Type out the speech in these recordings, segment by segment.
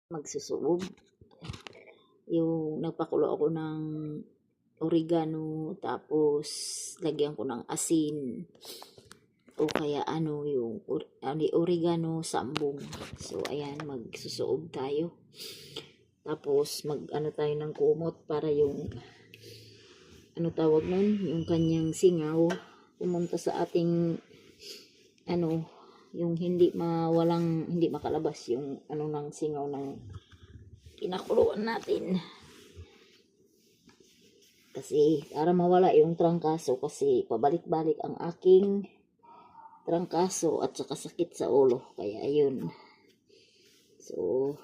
magsusuob. Yung nagpakulo ako ng oregano, tapos lagyan ko ng asin o kaya yung oregano sambong. So ayan, magsusuob tayo. Tapos tayo ng kumot para yung tawag nun, yung kanyang singaw pumunta sa ating yung hindi makalabas yung ng singaw ng pinakuluan natin. Kasi para mawala yung trangkaso, kasi pabalik-balik ang aking trangkaso at saka sakit sa ulo. Kaya ayun. So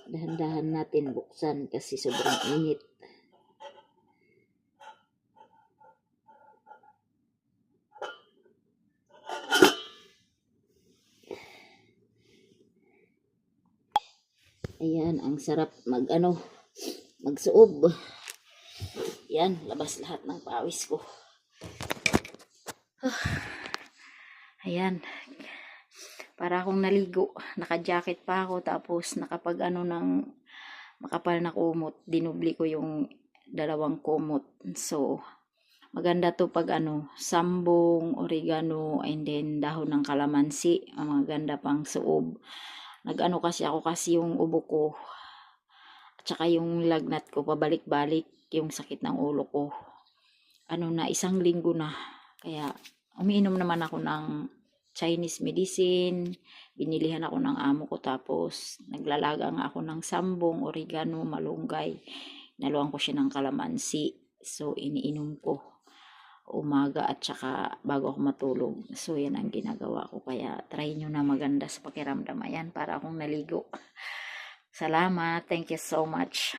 dahan-dahan natin buksan kasi sobrang init. Ayan, ang sarap magsuob. Yan, labas lahat ng pawis ko. Ayan. Para akong naligo. Naka-jacket pa ako, tapos nakapag ng makapal na kumot. Dinubli ko yung dalawang kumot. So, maganda to pag sambong, oregano, and then dahon ng kalamansi. Maganda pang suob. Kasi yung ubo ko, at saka yung lagnat ko, pabalik-balik yung sakit ng ulo ko. Na 1 linggo na. Kaya, umiinom naman ako ng Chinese medicine. Binilihan ako ng amo ko, tapos naglalaga nga ako ng sambong, oregano, malunggay. Naluan ko siya ng kalamansi. So, iniinom ko umaga at saka bago ako matulog. So, yan ang ginagawa ko. Kaya, try nyo na, maganda sa pakiramdam. Ayan, para akong naligo. Salamat. Thank you so much.